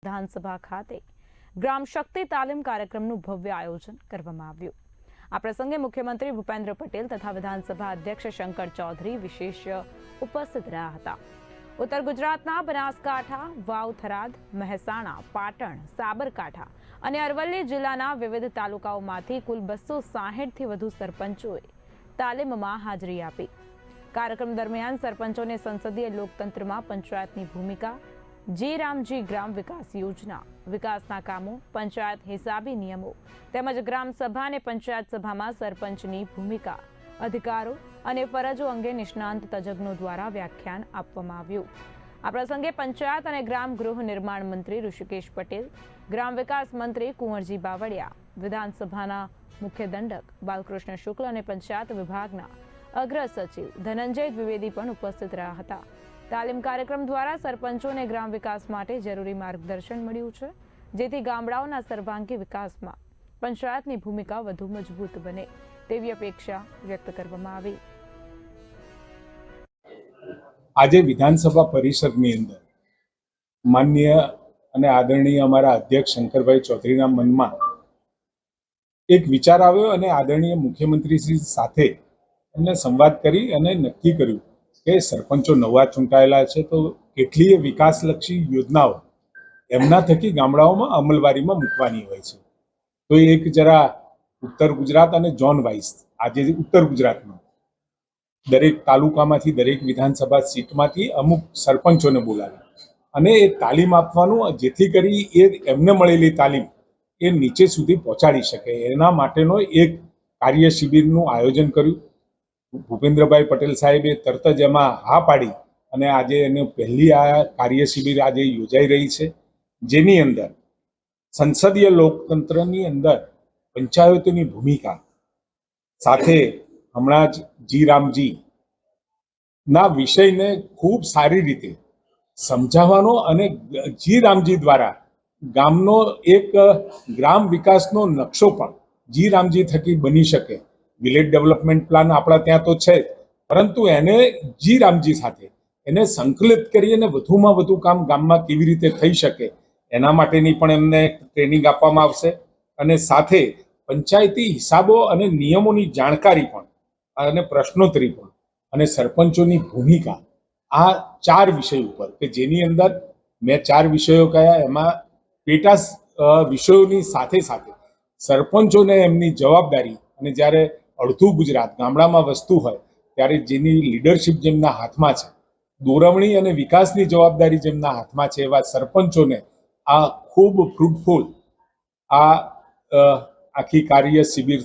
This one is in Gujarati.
વિધાનસભા ખાતે ગ્રામ શક્તિ તાલીમ કાર્યક્રમનું ભવ્ય આયોજન કરવામાં આવ્યું। આ પ્રસંગે મુખ્યમંત્રી ભૂપેન્દ્ર પટેલ તથા વિધાનસભા અધ્યક્ષ શંકર ચૌધરી વિશેષ ઉપસ્થિત રહ્યા હતા। ઉત્તર ગુજરાતના બનાસકાંઠા, વાવ, થરાદ, મહેસાણા, પાટણ, સાબરકાંઠા અને અરવલ્લી જિલ્લાના વિવિધ તાલુકાઓમાંથી કુલ 260થી વધુ સરપંચોએ તાલીમમાં હાજરી આપી। કાર્યક્રમ દરમિયાન સરપંચોને સંસદીય લોકતંત્રમાં પંચાયતની ભૂમિકા, જી રામજી ગ્રામ વિકાસ યોજના, વિકાસના કામો, પંચાયત હિસાબી નિયમો તેમજ ગ્રામ સભા અને પંચાયત સભામાં સરપંચની ભૂમિકા, અધિકારો અને ફરજો અંગે નિષ્ણાંત તજજ્ઞો દ્વારા વ્યાખ્યાન આપવામાં આવ્યું। આ પ્રસંગે પંચાયત અને ગ્રામ ગૃહ નિર્માણ મંત્રી ઋષિકેશ પટેલ, ગ્રામ વિકાસ મંત્રી કુંવરજી બાવળિયા, વિધાનસભાના મુખ્ય દંડક બાલકૃષ્ણ શુક્લ અને પંચાયત વિભાગના અગ્ર સચિવ ધનંજય દ્વિવેદી પણ ઉપસ્થિત રહ્યા હતા। તાલીમ કાર્યક્રમ દ્વારા સરપંચોને ગ્રામ વિકાસ માટે જરૂરી માર્ગદર્શન મળ્યું છે, જેથી ગામડાઓના સર્વાંગી વિકાસમાં પંચાયતની ભૂમિકા વધુ મજબૂત બને તેવી અપેક્ષા વ્યક્ત કરવામાં આવી। આજે વિધાનસભા પરિષદની અંદર માનનીય અને આદરણીય અમારા અધ્યક્ષ શંકરભાઈ ચૌધરીના મનમાં એક વિચાર આવ્યો અને આદરણીય મુખ્યમંત્રીશ્રી સાથે એમને સંવાદ કરી અને નક્કી કર્યું કે સરપંચો નવા ચૂંટાયેલા છે તો કેટલીય વિકાસલક્ષી યોજનાઓ એમના થકી ગામડાઓમાં અમલવારીમાં મૂકવાની હોય છે। તો એક જરા ઉત્તર ગુજરાત અને ઝોન વાઇઝ આજે ઉત્તર ગુજરાતમાં દરેક તાલુકામાંથી, દરેક વિધાનસભા સીટમાંથી અમુક સરપંચોને બોલાવ્યા અને એ તાલીમ આપવાનું, જેથી કરી એ એમને મળેલી તાલીમ એ નીચે સુધી પહોંચાડી શકે એના માટેનો એક કાર્ય શિબિરનું આયોજન કર્યું। ભૂપેન્દ્રભાઈ પટેલ સાહેબે તરત જ એમાં હા પાડી અને આજે એની પહેલી આ કાર્ય શિબિર આજે યોજાઈ રહી છે, જેની અંદર સંસદીય લોકતંત્રની અંદર પંચાયતોની ભૂમિકા સાથે હમણાં જ જી રામજી ના વિષયને ખૂબ સારી રીતે સમજાવવાનો અને જી રામજી દ્વારા ગામનો એક ગ્રામ વિકાસનો નકશો પણ જી રામજી થકી બની શકે। વિલેજ ડેવલપમેન્ટ પ્લાન આપણા ત્યાં તો છે, પરંતુ એને જી રામજી સાથે એને સંકલિત કરી અને વધુમાં વધુ કામ ગામમાં કેવી રીતે થઈ શકે એના માટેની પણ એમને ટ્રેનિંગ આપવામાં આવશે અને સાથે પંચાયતી હિસાબો અને નિયમોની જાણકારી પણ અને પ્રશ્નોત્તરી પણ અને સરપંચોની ભૂમિકા, આ 4 વિષય ઉપર કે જેની અંદર મેં 4 વિષયો કયા, એમાં પેટા વિષયોની સાથે સાથે સરપંચોને એમની જવાબદારી અને જ્યારે અડધું ગુજરાત ગામડામાં વસતું હોય ત્યારે જેની લીડરશિપ જેમના હાથમાં છે, દોરવણી અને વિકાસની જવાબદારી જેમના હાથમાં છે, એવા સરપંચોને આ ખૂબ ફ્રૂટફુલ આ આખી કાર્ય શિબિર